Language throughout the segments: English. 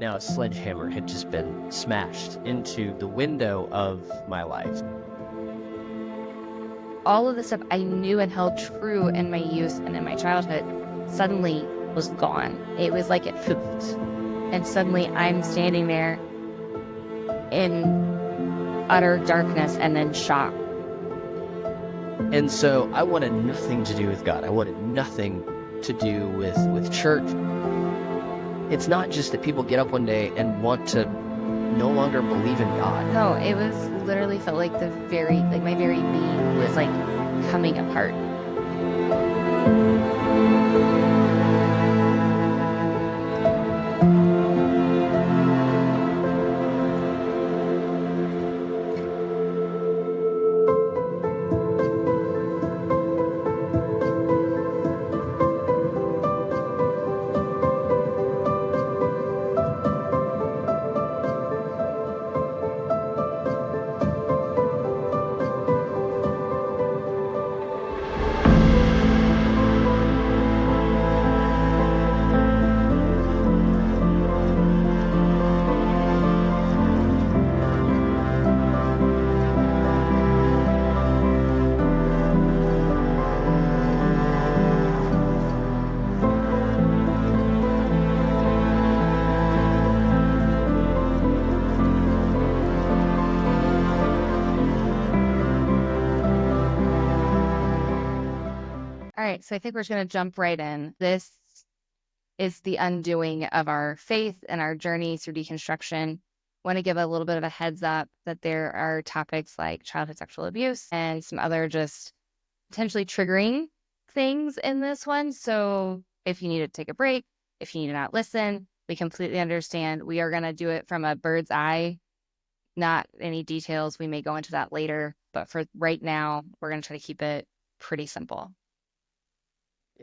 Now a sledgehammer had just been smashed into the window of my life. All of the stuff I knew and held true in my youth and in my childhood suddenly was gone. It was like it poofed. And suddenly I'm standing there in utter darkness and then shock. And so I wanted nothing to do with God. I wanted nothing to do with church. It's not just that people get up one day and want to no longer believe in God. No, it was literally felt like my very being was like coming apart. All right, so I think we're just going to jump right in. This is the undoing of our faith and our journey through deconstruction. Want to give a little bit of a heads up that there are topics like childhood sexual abuse and some other just potentially triggering things in this one. So if you need to take a break, if you need to not listen, we completely understand. We are going to do it from a bird's eye, not any details. We may go into that later, but for right now, we're going to try to keep it pretty simple.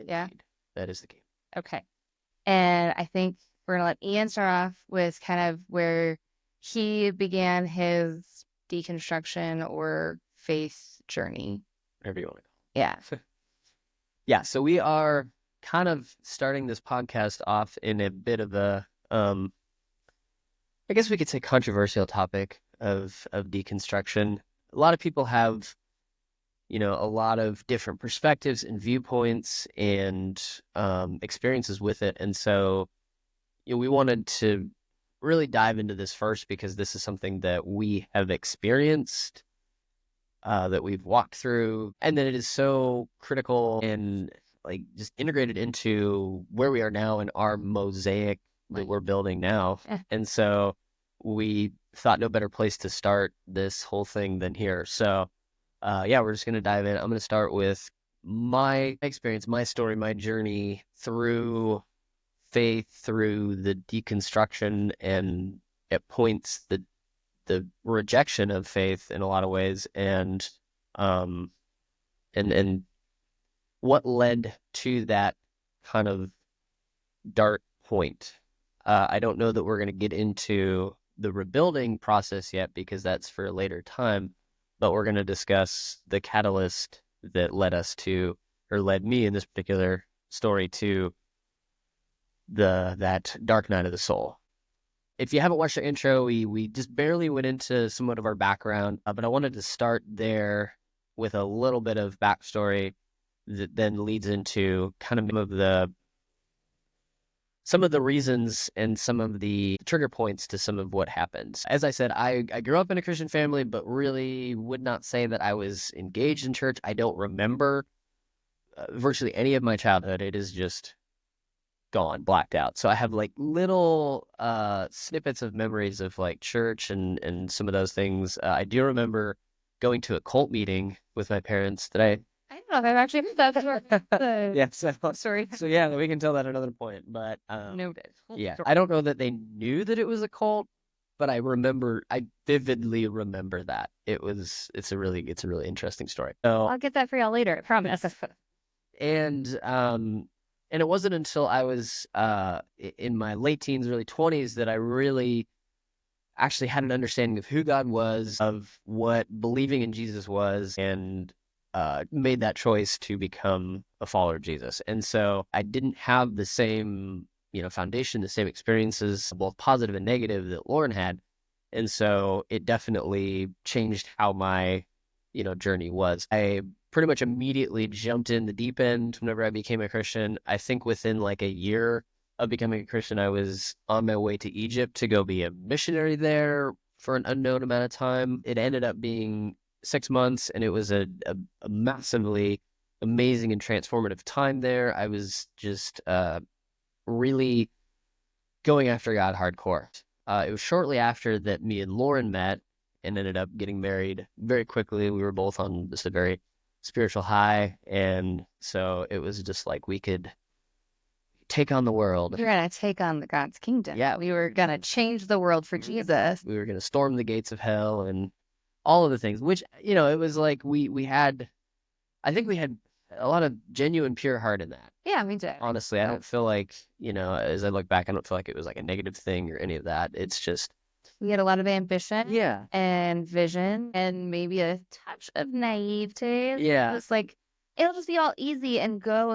Yeah. Indeed. That is the key. Okay. And I think we're going to let Ian start off with kind of where he began his deconstruction or faith journey. Whatever you want to call Yeah. it. Yeah. So we are kind of starting this podcast off in a bit of a, I guess we could say controversial topic of deconstruction. A lot of people have, a lot of different perspectives and viewpoints and experiences with it. And so, we wanted to really dive into this first because this is something that we have experienced, that we've walked through, and that it is so critical and like just integrated into where we are now in our mosaic that we're building now. And so we thought no better place to start this whole thing than here. So we're just going to dive in. I'm going to start with my experience, my story, my journey through faith, through the deconstruction, and at points the rejection of faith in a lot of ways, and what led to that kind of dark point. I don't know that we're going to get into the rebuilding process yet because that's for a later time. But we're going to discuss the catalyst that led me in this particular story to that dark night of the soul. If you haven't watched the intro, we just barely went into somewhat of our background, but I wanted to start there with a little bit of backstory that then leads into kind of some of the reasons and some of the trigger points to some of what happened. As I said, I grew up in a Christian family, but really would not say that I was engaged in church. I don't remember virtually any of my childhood. It is just gone, blacked out. So I have like little snippets of memories of like church and some of those things. I do remember going to a cult meeting with my parents that I don't know if I've actually heard that before. Yeah, so Sorry. So yeah, we can tell that another point. But Noted. yeah, I don't know that they knew that it was a cult, but I vividly remember that. It's a really interesting story. So I'll get that for y'all later, I promise. and it wasn't until I was in my late teens, early 20s that I really actually had an understanding of who God was, of what believing in Jesus was, and made that choice to become a follower of Jesus. And so I didn't have the same, foundation, the same experiences, both positive and negative, that Lauren had. And so it definitely changed how my, journey was. I pretty much immediately jumped in the deep end whenever I became a Christian. I think within like a year of becoming a Christian, I was on my way to Egypt to go be a missionary there for an unknown amount of time. It ended up being 6 months, and it was a massively amazing and transformative time there. I was just really going after God hardcore. It was shortly after that me and Lauren met and ended up getting married very quickly. We were both on just a very spiritual high, and so it was just like we could take on the world. We were going to take on the God's kingdom. Yeah. We were going to change the world for Jesus. We were going to storm the gates of hell and all of the things, which, it was like I think we had a lot of genuine, pure heart in that. Yeah, me too. Honestly, I don't feel like, as I look back, I don't feel like it was like a negative thing or any of that. It's just, we had a lot of ambition. Yeah. And vision and maybe a touch of naivete. Yeah. It's like, it'll just be all easy and go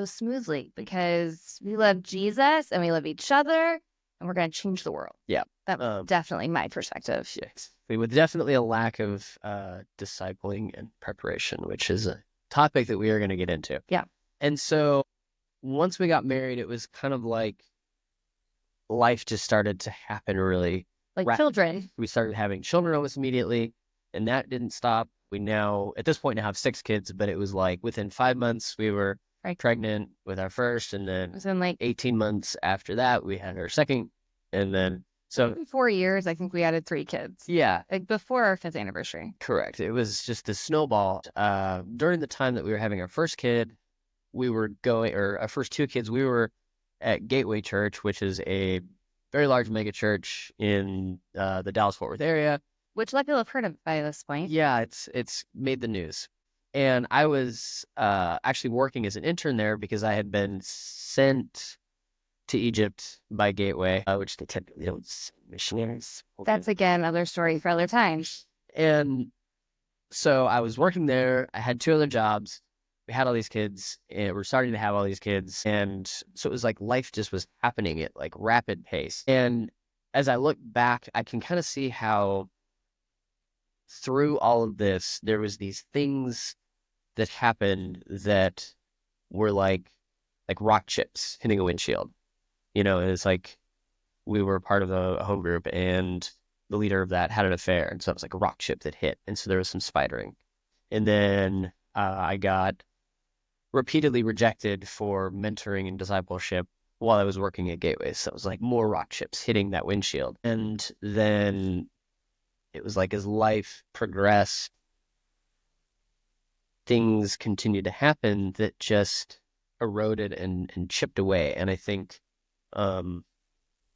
smoothly because we love Jesus and we love each other and we're going to change the world. Yeah. That was definitely my perspective. Yes. With definitely a lack of discipling and preparation, which is a topic that we are going to get into. Yeah. And so once we got married, it was kind of like life just started to happen really. Like children. We started having children almost immediately, and that didn't stop. We now, at this point, now have 6 kids, but it was like within 5 months, we were pregnant with our first, and then within like 18 months after that, we had our second, and then so 4 years, I think we added 3 kids. Yeah. Like before our 5th anniversary. Correct. It was just a snowball. During the time that we were having our first kid, our first 2 kids, we were at Gateway Church, which is a very large mega church in the Dallas-Fort Worth area. Which a lot of people have heard of by this point. Yeah, it's made the news. And I was actually working as an intern there because I had been sent to Egypt by Gateway, which they typically don't send missionaries. That's, again, another story for other times. And so I was working there. I had 2 other jobs. We had all these kids, and we're starting to have all these kids. And so it was like life just was happening at like rapid pace. And as I look back, I can kind of see how through all of this, there was these things that happened that were like rock chips hitting a windshield. And it's like we were part of a home group, and the leader of that had an affair. And so it was like a rock chip that hit. And so there was some spidering. And then I got repeatedly rejected for mentoring and discipleship while I was working at Gateway. So it was like more rock chips hitting that windshield. And then it was like as life progressed, things continued to happen that just eroded and chipped away. And I think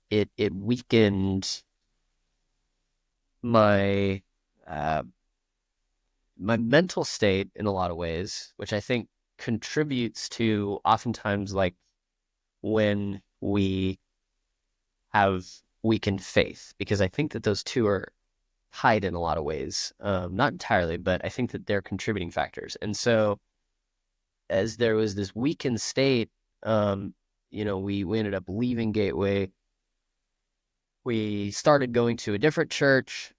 it weakened my my mental state in a lot of ways, which I think contributes to oftentimes like when we have weakened faith, because I think that those two are tied in a lot of ways. Not entirely, but I think that they're contributing factors. And so as there was this weakened state, we ended up leaving Gateway. We started going to a different church.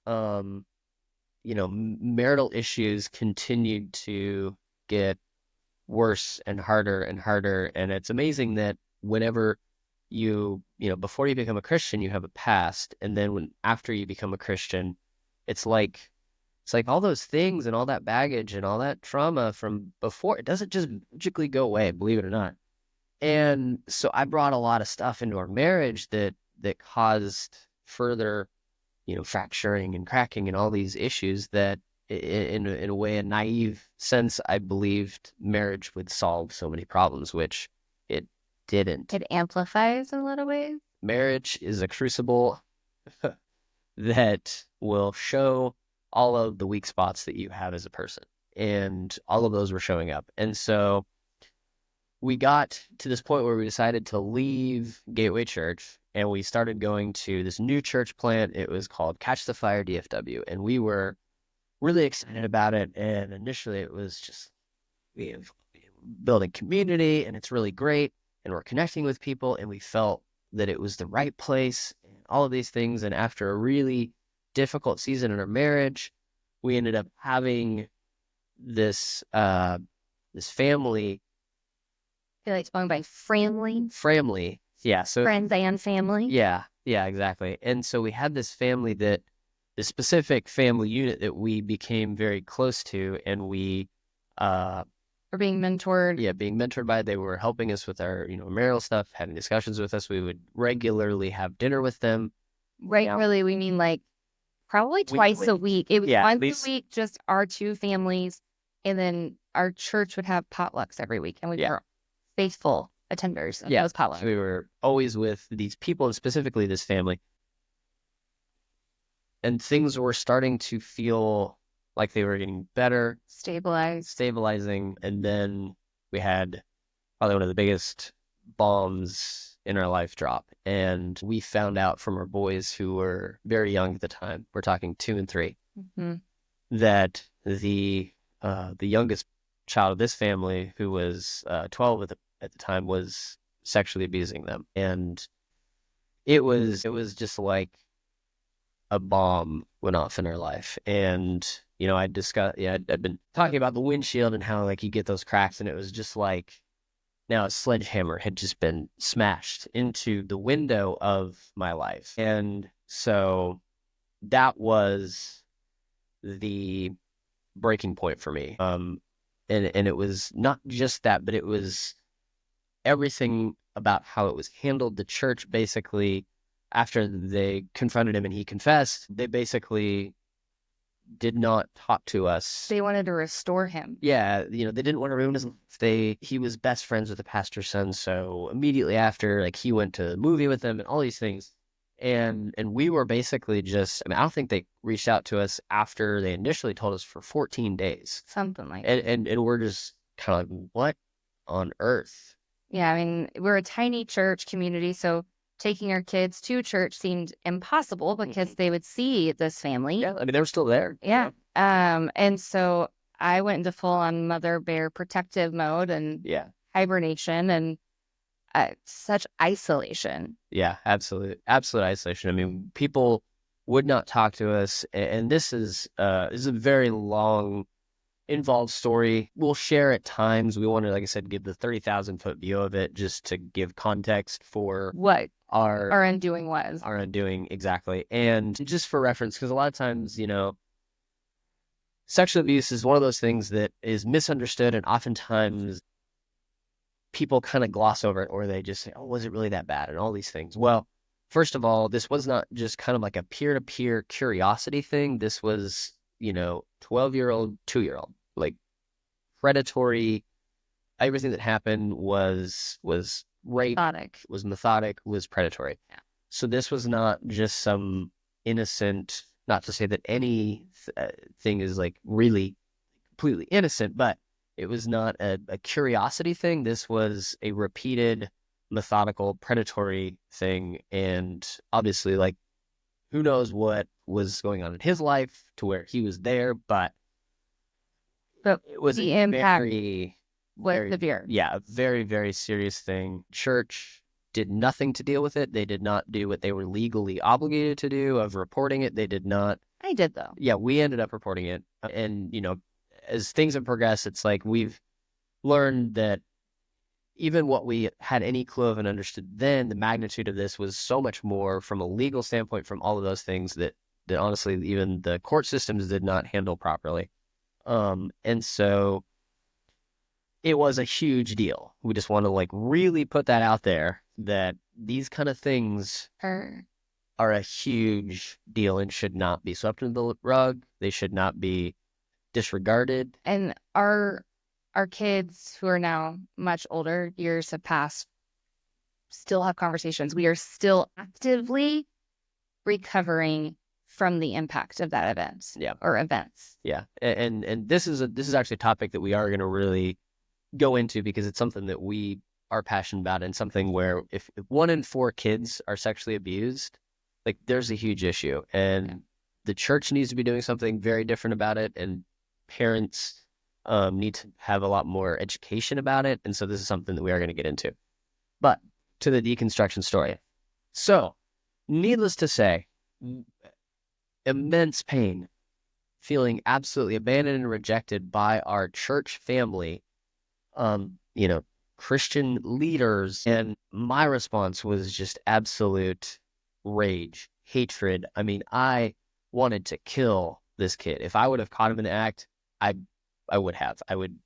Marital issues continued to get worse and harder and harder. And it's amazing that whenever before you become a Christian, you have a past. And then after you become a Christian, it's like all those things and all that baggage and all that trauma from before, it doesn't just magically go away, believe it or not. And so I brought a lot of stuff into our marriage that caused further, fracturing and cracking and all these issues that in a way, a naive sense, I believed marriage would solve so many problems, which it didn't. It amplifies in a lot of ways. Marriage is a crucible that will show all of the weak spots that you have as a person. And all of those were showing up. And so we got to this point where we decided to leave Gateway Church, and we started going to this new church plant. It was called Catch the Fire DFW. And we were really excited about it. And initially it was just, we have building community and it's really great. and we're connecting with people, and we felt that it was the right place and all of these things. And after a really difficult season in our marriage, we ended up having this this family. I feel like it's going by family. Yeah. So Friends and family. yeah, exactly. And so we had this family that the specific family unit that we became very close to, and we Or being mentored. yeah, being mentored by. They were helping us with our, marital stuff, having discussions with us. We would regularly have dinner with them. Regularly, we mean like probably twice a week. It was once a week, just our two families, and then our church would have potlucks every week, and we were faithful attenders of those potlucks. So we were always with these people, and specifically this family. And things were starting to feel like they were getting better. Stabilizing. And then we had probably one of the biggest bombs in our life drop. And we found out from our boys, who were very young at the time, we're talking 2 and 3, that the youngest child of this family, who was 12 at the time, was sexually abusing them. And it was just like a bomb went off in our life. And I'd been talking about the windshield and how like you get those cracks, and it was just like now a sledgehammer had just been smashed into the window of my life. And so that was the breaking point for me. And it was not just that, but it was everything about how it was handled. The church basically, after they confronted him and he confessed, they basically did not talk to us. They wanted to restore him. Yeah, they didn't want to ruin his life. He was best friends with the pastor's son, so immediately after, like, he went to a movie with them and all these things. And we were basically just, I don't think they reached out to us after they initially told us for 14 days. Something like that. And we're just kind of like, what on earth? Yeah, we're a tiny church community, so taking our kids to church seemed impossible because they would see this family. Yeah, they were still there. Yeah. And so I went into full-on mother bear protective mode and hibernation and such isolation. Yeah, absolute isolation. People would not talk to us, and this is a very long, involved story. We'll share at times. We want to, like I said, give the 30,000-foot view of it, just to give context for what our undoing was. Our undoing, exactly. And just for reference, because a lot of times, sexual abuse is one of those things that is misunderstood, and oftentimes people kind of gloss over it, or they just say, oh, was it really that bad? And all these things. Well, first of all, this was not just kind of like a peer-to-peer curiosity thing. This was, 12-year-old, 2-year-old, like predatory. Everything that happened was rape, was methodic, was predatory. Yeah. So this was not just some innocent, not to say that any thing is like really completely innocent, but it was not a curiosity thing. This was a repeated, methodical, predatory thing. And obviously, like, who knows what was going on in his life to where he was there, but it was the impact was severe. Yeah, a very, very serious thing. Church did nothing to deal with it. They did not do what they were legally obligated to do of reporting it. They did not. I did, though. Yeah, we ended up reporting it. And, as things have progressed, it's like we've learned that even what we had any clue of and understood then, the magnitude of this was so much more from a legal standpoint, from all of those things that honestly, even the court systems did not handle properly. And so it was a huge deal. We just want to like really put that out there, that these kind of things are a huge deal and should not be swept under the rug. They should not be disregarded. And our kids, who are now much older, years have passed, still have conversations. We are still actively recovering from the impact of that event. Yeah. Or events. Yeah. And this is actually a topic that we are going to really go into, because it's something that we are passionate about, and something where if 1 in 4 kids are sexually abused, like, there's a huge issue, and the church needs to be doing something very different about it, and parents need to have a lot more education about it. And so this is something that we are going to get into. But to the deconstruction story. So, needless to say, immense pain, feeling absolutely abandoned and rejected by our church family, you know, Christian leaders. And my response was just absolute rage, hatred. I mean, I wanted to kill this kid. If I would have caught him in the act, I would have. I would.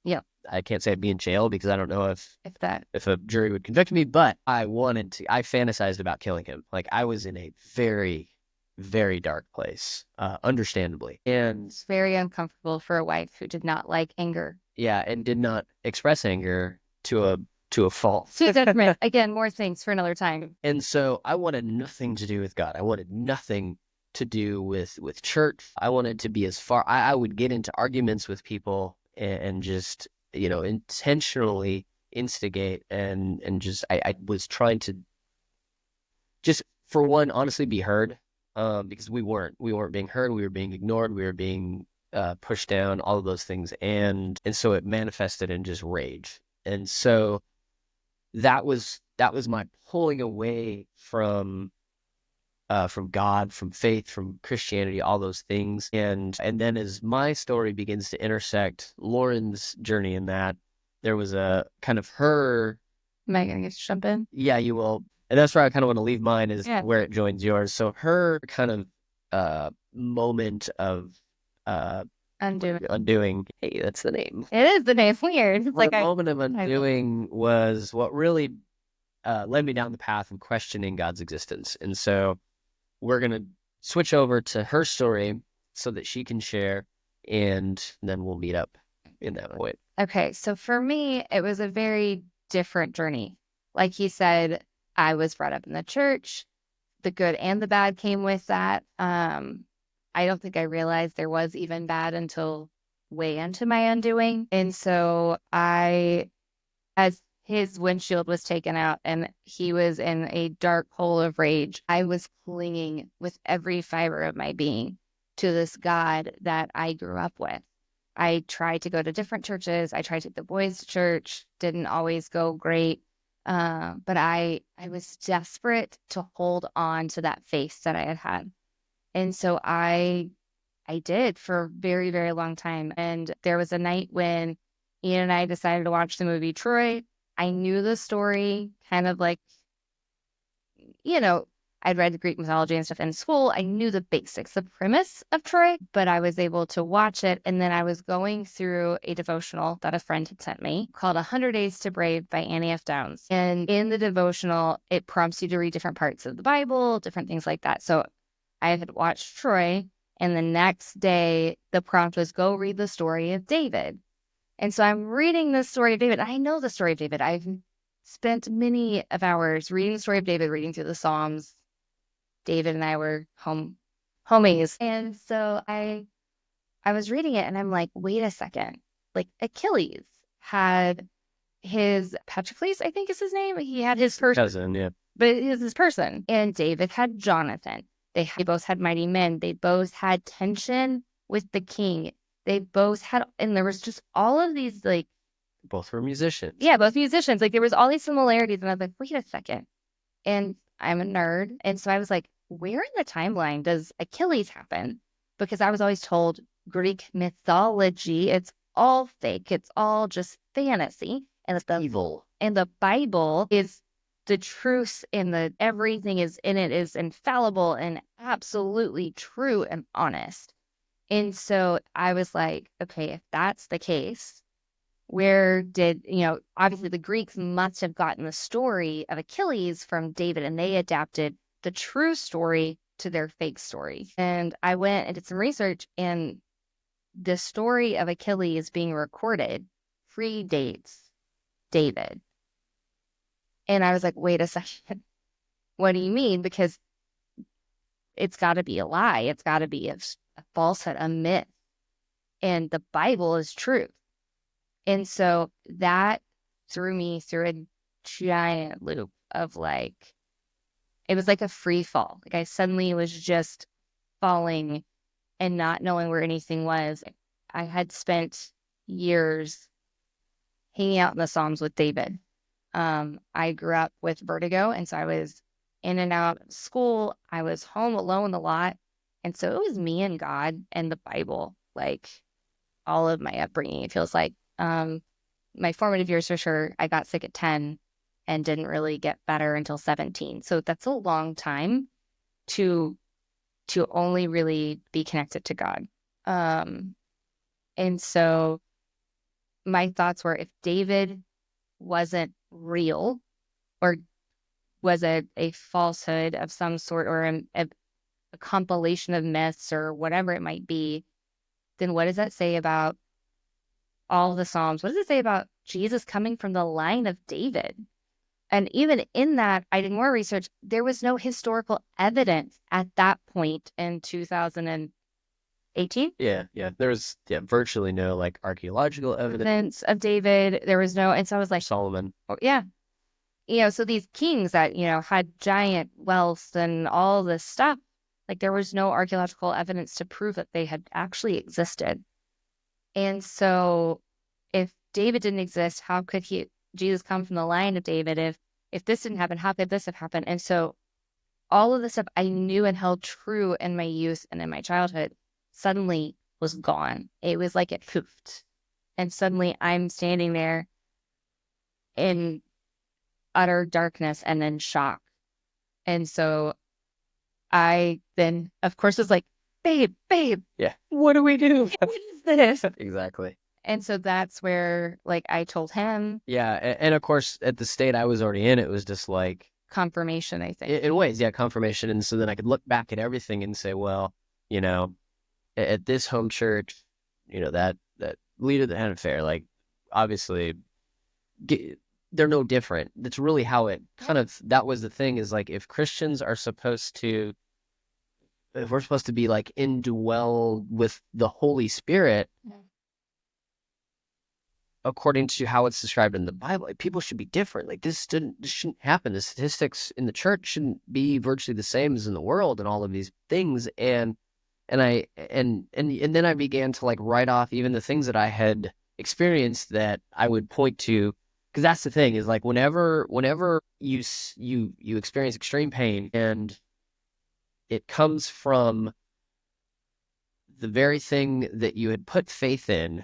Yeah. I can't say I'd be in jail because I don't know That. if a jury would convict me, but I wanted to. I fantasized about killing him. Like, I was in a very, very dark place, understandably. And It's very uncomfortable for a wife who did not like anger. yeah, and did not express anger to a fault. To judgment. Again, more things for another time. And so I wanted nothing to do with God. I wanted nothing to do with church. I wanted to be as far. I would get into arguments with people and just, intentionally instigate and just I was trying to just, for one, honestly be heard, because we weren't being heard. We were being ignored. We were being pushed down, all of those things. And so it manifested in just rage. And so that was my pulling away from God, from faith, from Christianity, all those things. And then as my story begins to intersect Lauren's journey in that, there was a kind of her. Am I going to get to jump in? Yeah, you will. And that's where I kind of want to leave mine, is Yeah. where it joins yours. So her kind of moment of undoing. Hey, that's the name. It is the name. It's weird. It's Her moment of undoing was what really led me down the path of questioning God's existence. And so we're going to switch over to her story so that she can share, and then we'll meet up in that point. Okay, so for me, it was a very different journey. Like he said, I was brought up in the church. The good and the bad came with that. I don't think I realized there was even bad until way into my undoing. And so as his windshield was taken out and he was in a dark hole of rage, I was clinging with every fiber of my being to this God that I grew up with. I tried to go to different churches. I tried to take the boys' to church. Didn't always go great. But I was desperate to hold on to that faith that I had had. And so I did for a very, very long time. And there was a night when Ian and I decided to watch the movie Troy. I knew the story, kind of like, I'd read the Greek mythology and stuff in school. I knew the basics, the premise of Troy, but I was able to watch it. And then I was going through a devotional that a friend had sent me called 100 Days to Brave by Annie F. Downs. And in the devotional, it prompts you to read different parts of the Bible, different things like that. So I had watched Troy, and the next day, the prompt was go read the story of David. And so I'm reading the story of David. I know the story of David. I've spent many of hours reading the story of David, reading through the Psalms. David and I were homies. And so I was reading it and I'm like, wait a second. Like, Achilles had his Patroclus, I think is his name. He had his first cousin, yeah. But it was his person. And David had Jonathan. They both had mighty men. They both had tension with the king. They both had, and there was just all of these, like, both were musicians. Yeah, both musicians. Like, there was all these similarities. And I was like, wait a second. And I'm a nerd. And so I was like, where in the timeline does Achilles happen? Because I was always told Greek mythology, it's all fake. It's all just fantasy. And it's evil. And the Bible is the truth, and everything is in it is infallible and absolutely true and honest. And so I was like, okay, if that's the case, where did, obviously the Greeks must have gotten the story of Achilles from David, and they adapted the true story to their fake story. And I went and did some research, and the story of Achilles being recorded predates David. And I was like, wait a second. What do you mean? Because it's got to be a lie. It's got to be a falsehood, a myth. And the Bible is truth. And so that threw me through a giant loop of it was like a free fall. Like, I suddenly was just falling and not knowing where anything was. I had spent years hanging out in the Psalms with David. I grew up with vertigo, and so I was in and out of school. I was home alone a lot. And so it was me and God and the Bible, like all of my upbringing. It feels like my formative years for sure. I got sick at 10 and didn't really get better until 17. So that's a long time to only really be connected to God. And so my thoughts were, if David wasn't real or was a falsehood of some sort, or a compilation of myths or whatever it might be, then what does that say about all the Psalms? What does it say about Jesus coming from the line of David? And even in that, I did more research. There was no historical evidence at that point in 2018. Yeah. There was virtually no like archaeological evidence Of David. There was no, and so I was like, Solomon. oh, yeah. So these kings that, had giant wealth and all this stuff, like there was no archaeological evidence to prove that they had actually existed. And so if David didn't exist, how could Jesus come from the line of David? If this didn't happen, how could this have happened? And so all of the stuff I knew and held true in my youth and in my childhood suddenly was gone. It was like it poofed. And suddenly I'm standing there in utter darkness and then shock. And so I then, of course, was like, babe, Yeah. what do we do? What is this? Exactly. And so that's where, like, I told him. Yeah. And of course, at the state I was already in, it was just like Confirmation, I think. In ways, yeah, confirmation. And so then I could look back at everything and say, well, at this home church, that leader that had an affair, like, obviously, they're no different. That's really how it that was the thing, is like, if Christians are if we're supposed to be like indwelled with the Holy Spirit, according to how it's described in the Bible, like, people should be different. Like, this shouldn't happen. The statistics in the church shouldn't be virtually the same as in the world and all of these things. And then I began to like write off even the things that I had experienced that I would point to, because that's the thing, is like, whenever you experience extreme pain, and it comes from the very thing that you had put faith in,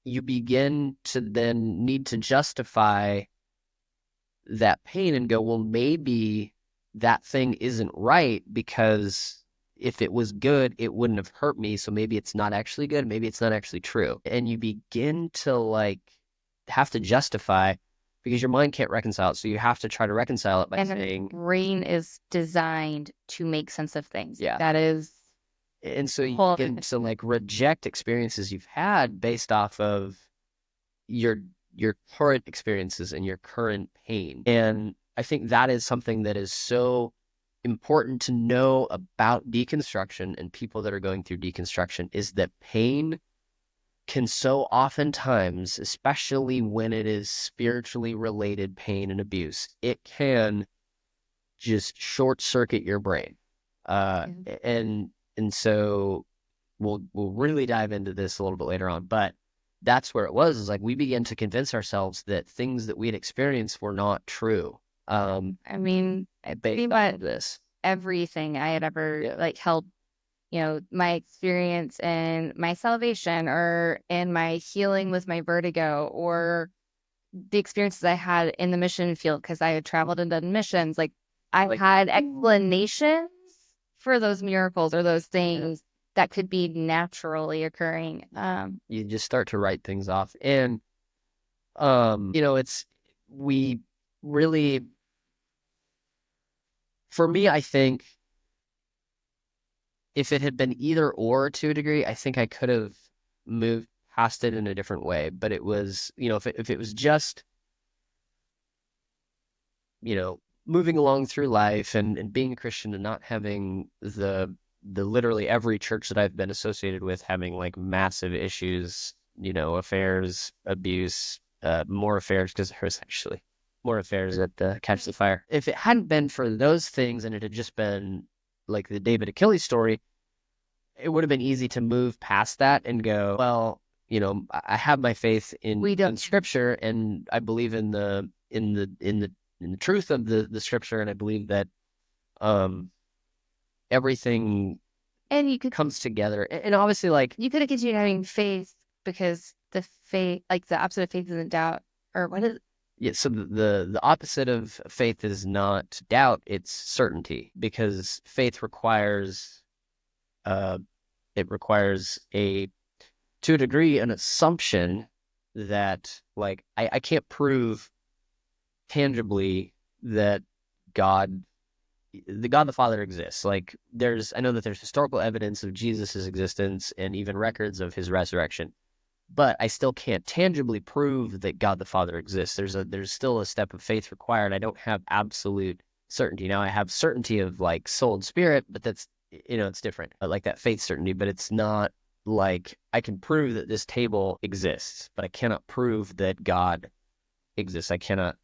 you begin to then need to justify that pain and go, well, maybe that thing isn't right, because if it was good, it wouldn't have hurt me. So maybe it's not actually good. Maybe it's not actually true. And you begin to like have to justify, because your mind can't reconcile it. So you have to try to reconcile it by saying, the brain is designed to make sense of things. Yeah. That is. And so you begin to like reject experiences you've had based off of your current experiences and your current pain. And I think that is something that is so important to know about deconstruction and people that are going through deconstruction, is that pain can so oftentimes, especially when it is spiritually related pain and abuse, it can just short circuit your brain. And so we'll really dive into this a little bit later on, but that's where it was, is like, we began to convince ourselves that things that we had experienced were not true. I mean, pretty much this, everything I had ever like held, my experience in my salvation, or in my healing with my vertigo, or the experiences I had in the mission field, because I had traveled and done missions. Like, I had explanations for those miracles or those things that could be naturally occurring. You just start to write things off. And, we really, for me, I think if it had been either or to a degree, I think I could have moved past it in a different way. But it was, if it was just, moving along through life and being a Christian and not having the literally every church that I've been associated with having like massive issues, affairs, abuse, more affairs, because there was actually more affairs at the Catch the Fire. If it hadn't been for those things, and it had just been like the David Achilles story, it would have been easy to move past that and go, well, I have my faith in Scripture, and I believe in the in the truth of the scripture, and I believe that everything And you could comes together. And obviously, like, you could have continued having faith because the faith, like the opposite of faith isn't doubt, or what is yeah, so the opposite of faith is not doubt, it's certainty, because faith requires uh it requires a to a degree an assumption that, like, I can't prove tangibly that God God the Father exists. Like, I know that there's historical evidence of Jesus's existence and even records of his resurrection, but I still can't tangibly prove that God the Father exists. There's still a step of faith required. I don't have absolute certainty. Now I have certainty of, like, soul and spirit, but that's, it's different. Like that faith certainty, but it's not like I can prove that this table exists, but I cannot prove that God exists. I cannot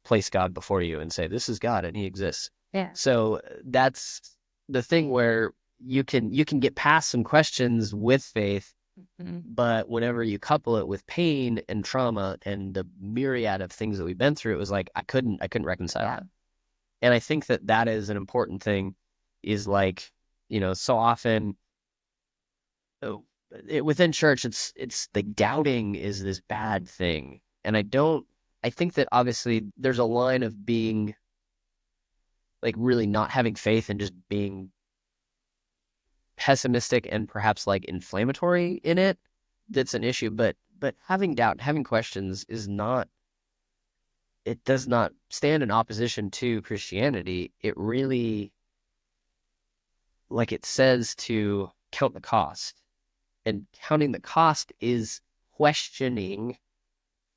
place God before you and say, this is God and he exists. yeah. So that's the thing where you can get past some questions with faith, Mhm. but whenever you couple it with pain and trauma and the myriad of things that we've been through, it was like I couldn't reconcile Yeah. it. And I think that that is an important thing, is like, so often within church, it's like doubting is this bad thing. And I think that obviously there's a line of being, like, really not having faith and just being pessimistic and perhaps, like, inflammatory in it. That's an issue. But having doubt, having questions it does not stand in opposition to Christianity. It really, like it says, to count the cost. And counting the cost is questioning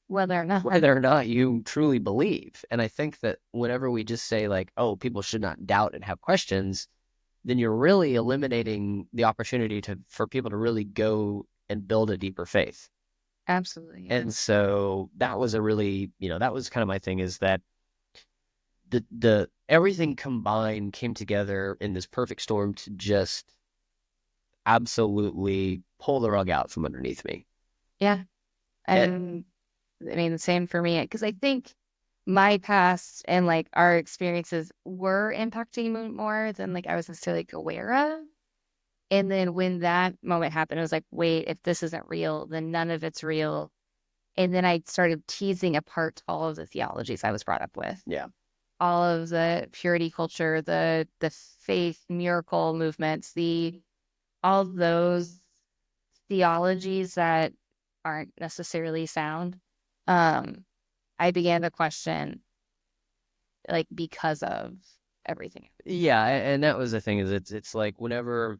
Whether or not. whether or not you truly believe. And I think that whenever we just say, like, oh, people should not doubt and have questions, then you're really eliminating the opportunity for people to really go and build a deeper faith. Absolutely. Yeah. And so that was that was kind of my thing, is that the everything combined came together in this perfect storm to just absolutely pull the rug out from underneath me. Yeah. And I mean, the same for me, because I think my past and like our experiences were impacting me more than like I was necessarily like aware of. And then when that moment happened, I was like, wait, if this isn't real, then none of it's real. And then I started teasing apart all of the theologies I was brought up with, yeah, all of the purity culture, the faith miracle movements, all those theologies that aren't necessarily sound. I began to question, like, because of everything. yeah, and that was the thing, is it's like whenever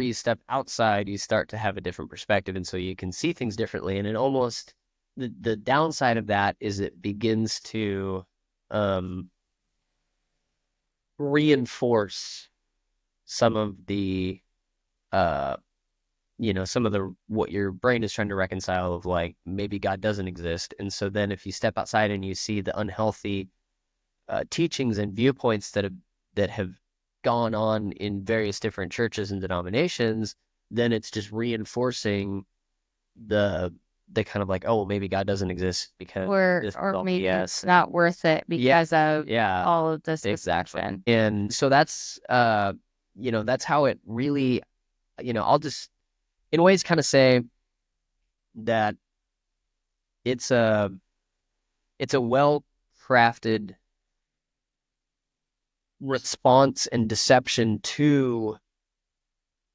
you step outside, you start to have a different perspective, and so you can see things differently. And it almost the downside of that is it begins to reinforce some of the some of the what your brain is trying to reconcile, of, like, maybe God doesn't exist. And so then if you step outside and you see the unhealthy teachings and viewpoints that have gone on in various different churches and denominations, then it's just reinforcing the kind of like, oh, well, maybe God doesn't exist because this is Or all maybe BS. it's not worth it because of Yeah, all of this exactly. discussion. And so that's that's how it really, I'll just in ways kind of say that it's a well crafted response and deception to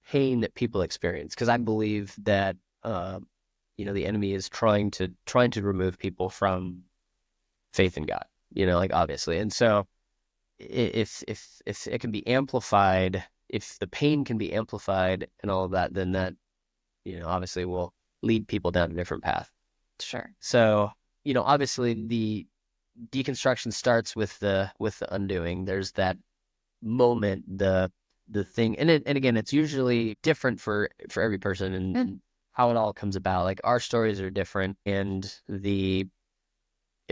pain that people experience, because I believe that the enemy is trying to remove people from faith in God, like, obviously. And so if it can be amplified, if the pain can be amplified and all of that, then that obviously will lead people down a different path. Sure. So obviously the deconstruction starts with the undoing. There's that moment, the thing, and again, it's usually different for every person, and how it all comes about. Like, our stories are different, and it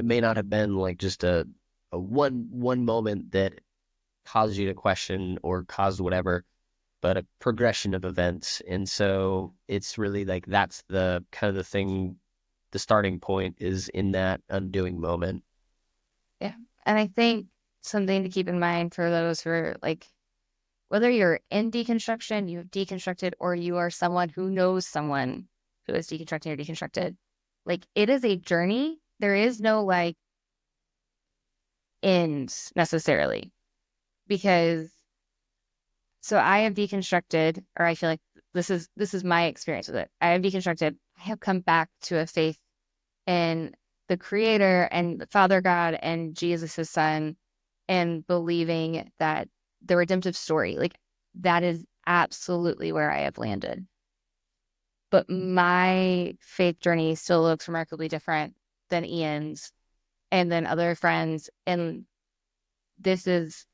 may not have been like just a one moment that caused you to question or caused whatever, but a progression of events. And so it's really that's the kind of the thing. The starting point is in that undoing moment. Yeah. And I think something to keep in mind for those who are like, whether you're in deconstruction, you've deconstructed, or you are someone who knows someone who is deconstructing or deconstructed, like it is a journey. There is no like end necessarily, because so I have deconstructed, or I feel like this is my experience with it. I have deconstructed. I have come back to a faith in the Creator and the Father God and Jesus, His Son, and believing that the redemptive story, like that is absolutely where I have landed. But my faith journey still looks remarkably different than Ian's and then other friends. And this is,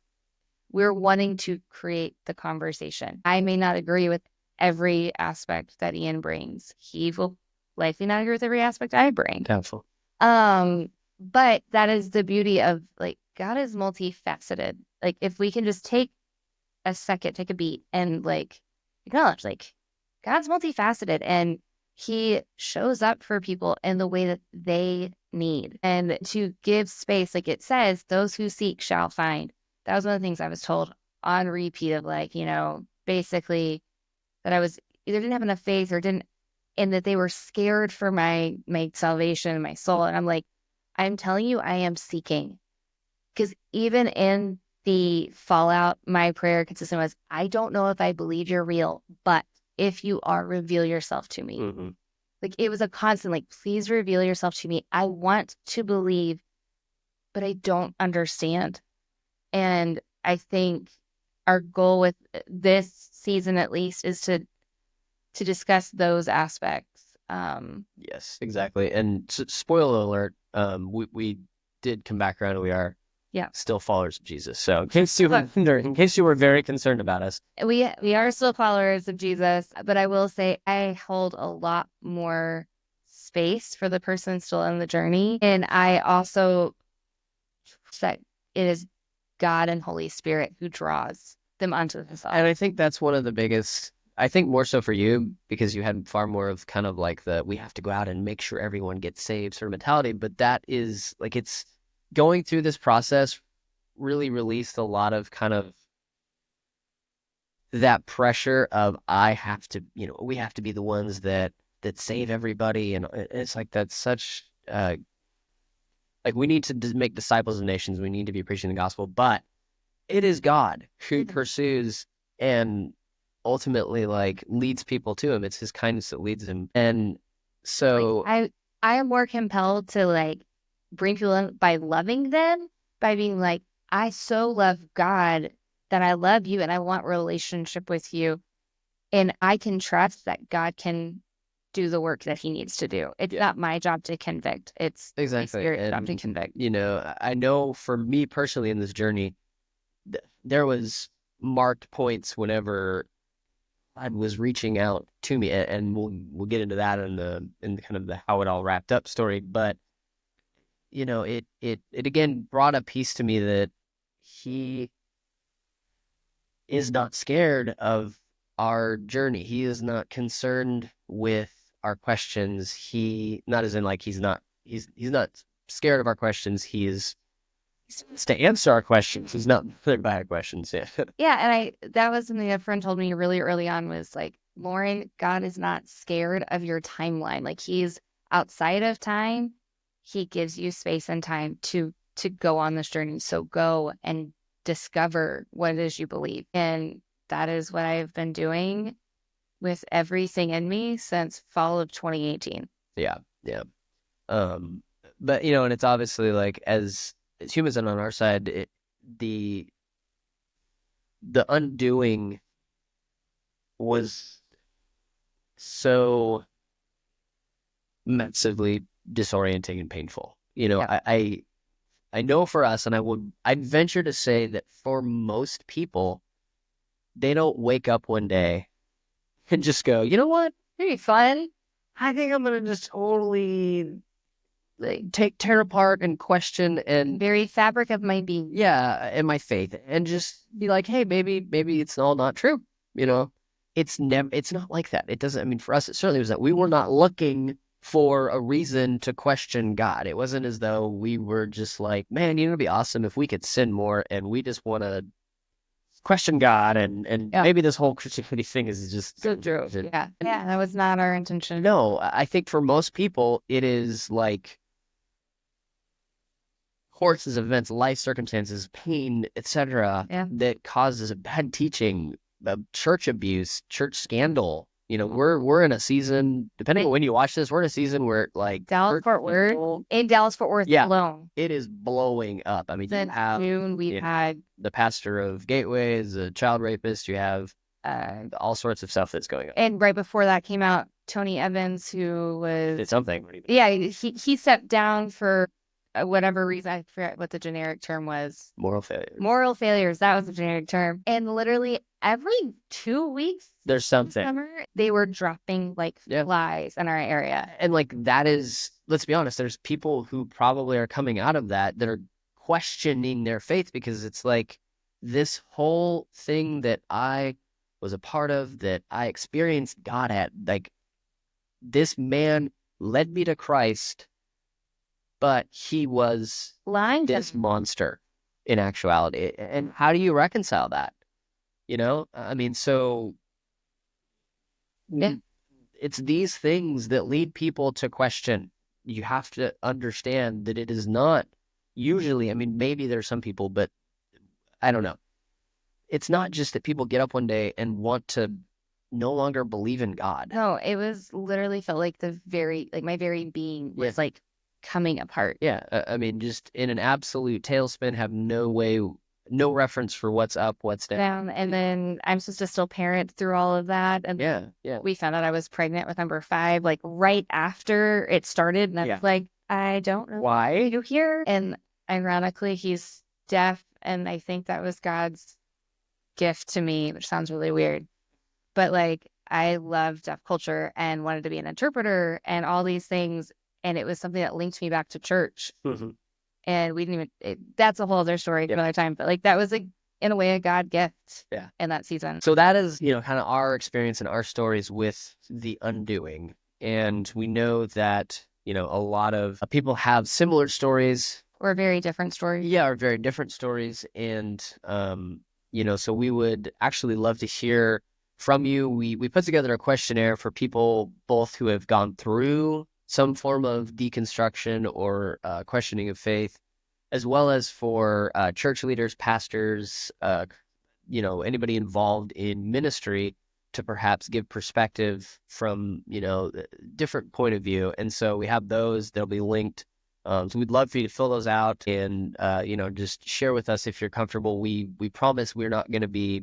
we're wanting to create the conversation. I may not agree with every aspect that Ian brings. He will likely not agree with every aspect I bring. Doubtful. But that is the beauty of like God is multifaceted. Like if we can just take a second, take a beat and like acknowledge like God's multifaceted and He shows up for people in the way that they need, and to give space, like it says, those who seek shall find. That was one of the things I was told on repeat of like, basically that I was either didn't have enough faith or didn't, and that they were scared for my salvation, my soul. And I'm like, I'm telling you, I am seeking. Because even in the fallout, my prayer consistent was, I don't know if I believe you're real, but if you are, reveal yourself to me. Mm-hmm. Like it was a constant, like, please reveal yourself to me. I want to believe, but I don't understand. And I think our goal with this season, at least, is to discuss those aspects. Yes, exactly. And spoiler alert, we did come back around and we are still followers of Jesus. So in case you were very concerned about us. We are still followers of Jesus, but I will say I hold a lot more space for the person still in the journey. And I also that it is God and Holy Spirit who draws them onto the side. And I think that's one of the biggest, I think more so for you, because you had far more of kind of like we have to go out and make sure everyone gets saved sort of mentality. But that is like, it's going through this process really released a lot of kind of that pressure of I have to, we have to be the ones that save everybody. And it's like, that's such, like we need to make disciples of nations. We need to be preaching the gospel, but it is God who pursues and ultimately like leads people to him. It's his kindness that leads him. And so like, I am more compelled to like bring people in by loving them, by being like, I so love God that I love you and I want relationship with you. And I can trust that God can do the work that he needs to do. It's not my job to convict. It's exactly my Spirit's job to convict. I know for me personally in this journey, there was marked points whenever God was reaching out to me, and we'll get into that in kind of the how it all wrapped up story. But it again brought a piece to me that he is not scared of our journey. He is not concerned with our questions. He not as in like he's not scared of our questions. He is to answer our questions. He's not bothered by our questions. Yeah. Yeah. And that was something a friend told me really early on was like, Lauren, God is not scared of your timeline. Like he's outside of time. He gives you space and time to go on this journey. So go and discover what it is you believe. And that is what I've been doing with everything in me since fall of 2018. Yeah. Yeah. But and it's obviously like as humans and on our side, the undoing was so massively disorienting and painful. Yeah. I know for us, and I'd venture to say that for most people, they don't wake up one day and just go, you know what? Very fun. I think I'm gonna just totally like tear apart and question and very fabric of my being. Yeah, and my faith, and just be like, hey, maybe it's all not true. It's not like that. It doesn't. I mean, for us, it certainly was that we were not looking for a reason to question God. It wasn't as though we were just like, man, it'd be awesome if we could sin more, and we just want to question God, and maybe this whole Christianity thing is just so true. Yeah, that was not our intention. No, I think for most people, it is like courses, events, life circumstances, pain, etc., that causes a bad teaching, church abuse, church scandal. We're in a season, depending on when you watch this, we're in a season where like Dallas-Fort Worth alone, it is blowing up. I mean, since June we've had the pastor of Gateways, a child rapist. You have all sorts of stuff that's going on. And right before that came out, Tony Evans, who did something. Yeah, he stepped down for whatever reason. I forget what the generic term was. Moral failure. Moral failures. That was the generic term. And literally every 2 weeks, there's something. Summer, they were dropping like flies in our area. And like that is, let's be honest, there's people who probably are coming out of that are questioning their faith, because it's like this whole thing that I was a part of, that I experienced God at, like this man led me to Christ, but he was lying, this monster in actuality. And how do you reconcile that? I mean, so it's these things that lead people to question. You have to understand that it is not usually, I mean, maybe there's some people, but I don't know. It's not just that people get up one day and want to no longer believe in God. No, it was literally felt like my very being was like coming apart. Yeah. I mean, just in an absolute tailspin, have no reference for what's up, what's down. And then I'm supposed to still parent through all of that. And we found out I was pregnant with number 5, like right after it started. And I was like, I don't know why you here. And ironically, he's deaf. And I think that was God's gift to me, which sounds really weird. But like, I love deaf culture and wanted to be an interpreter and all these things. And it was something that linked me back to church. Mm-hmm. And we didn't even, that's a whole other story for another time. But like, that was in a way a God gift in that season. So that is, kind of our experience and our stories with the undoing. And we know that, a lot of people have similar stories. Or very different stories. Yeah, or very different stories. And, so we would actually love to hear from you. We put together a questionnaire for people both who have gone through some form of deconstruction or questioning of faith, as well as for church leaders, pastors, anybody involved in ministry, to perhaps give perspective from, different point of view. And so we have those, they'll be linked. So we'd love for you to fill those out and, just share with us if you're comfortable. We promise we're not going to be,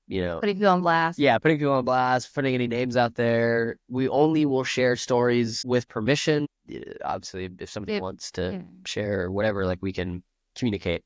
putting people on blast. Yeah, putting people on blast, putting any names out there. We only will share stories with permission. Obviously, if somebody wants to share or whatever, like we can communicate.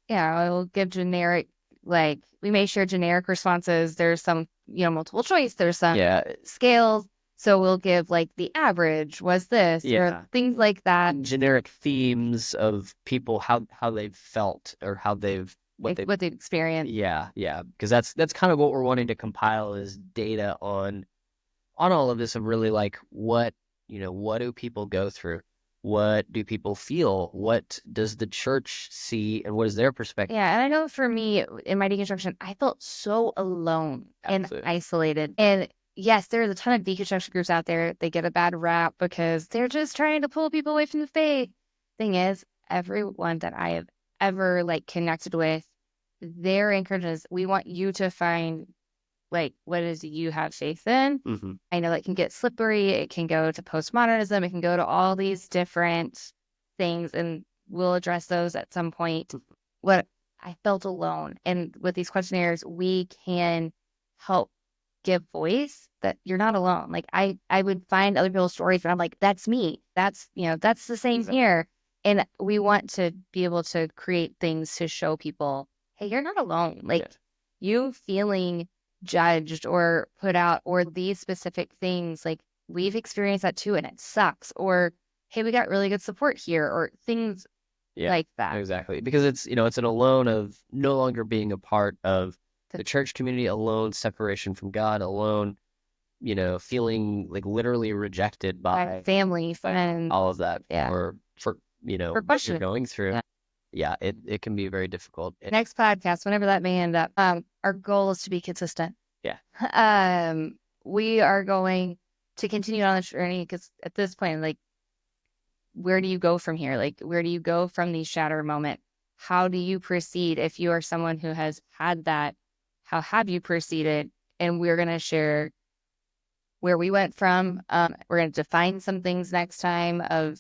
Yeah, we'll give generic, like we may share generic responses. There's some, multiple choice. There's some scales. So we'll give like the average was this, or things like that. Generic themes of people, how they've felt or how they've what they've experienced. Yeah, because that's kind of what we're wanting to compile, is data on all of this, of really like what do people go through, what do people feel, what does the church see, and what is their perspective. Yeah, and I know for me in my deconstruction, I felt so alone and isolated. And yes, there's a ton of deconstruction groups out there. They get a bad rap because they're just trying to pull people away from the faith. Thing is, everyone that I have ever like connected with, their encouragement is, we want you to find like what is you have faith in. Mm-hmm. I know that can get slippery. It can go to postmodernism. It can go to all these different things, and we'll address those at some point. What I felt alone, and with these questionnaires, we can help give voice that you're not alone. Like I would find other people's stories, and I'm like, that's me. That's that's the same here. And we want to be able to create things to show people, hey, you're not alone. Like you feeling judged or put out or these specific things, like we've experienced that too, and it sucks. Or hey, we got really good support here, or things like that. Exactly. Because it's it's an alone of no longer being a part of the church community, alone, separation from God, alone, feeling like literally rejected by family, friends, all of that, yeah, or for for what you're questioning. going through. Yeah. Yeah, it can be very difficult. Next podcast, whenever that may end up, our goal is to be consistent. Yeah. We are going to continue on this journey because at this point, like, where do you go from here? Like, where do you go from these shatter moment? How do you proceed? If you are someone who has had that, how have you proceeded? And we're going to share where we went from. We're going to define some things next time of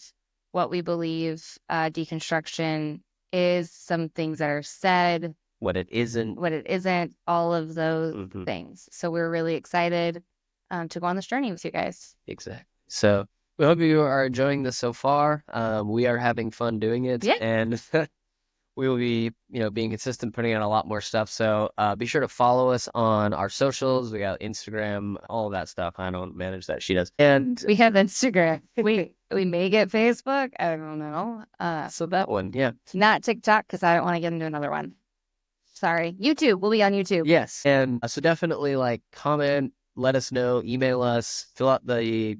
what we believe deconstruction is, some things that are said, what it isn't, all of those things. So we're really excited to go on this journey with you guys. Exactly. So we hope you are enjoying this so far. We are having fun doing it, and we will be, being consistent, putting out a lot more stuff. So be sure to follow us on our socials. We got Instagram, all of that stuff. I don't manage that. She does. And we have Instagram. we may get Facebook. I don't know. So that one, yeah. Not TikTok because I don't want to get into another one. Sorry. YouTube. We'll be on YouTube. Yes. And so definitely comment, let us know, email us, fill out the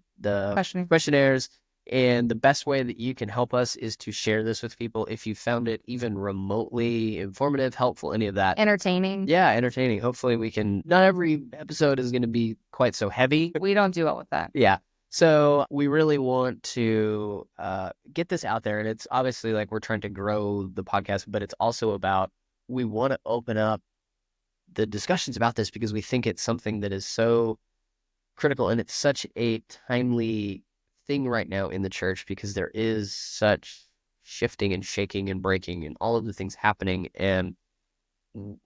questionnaires. And the best way that you can help us is to share this with people if you found it even remotely informative, helpful, any of that. Entertaining. Yeah, entertaining. Hopefully we can, not every episode is going to be quite so heavy. We don't do well with that. Yeah. So we really want to get this out there. And it's obviously we're trying to grow the podcast, but it's also about, we want to open up the discussions about this because we think it's something that is so critical and it's such a timely thing right now in the church because there is such shifting and shaking and breaking and all of the things happening, and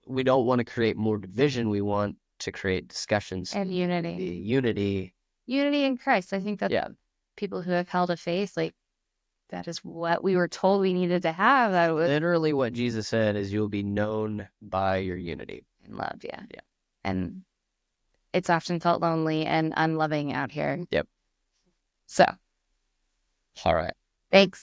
we don't want to create more division. We want to create discussions and unity in Christ. I think that people who have held a faith, that is what we were told we needed to have. That was literally what Jesus said is you'll be known by your unity and love. Yeah. And it's often felt lonely and unloving out here. Yep. So. All right. Thanks.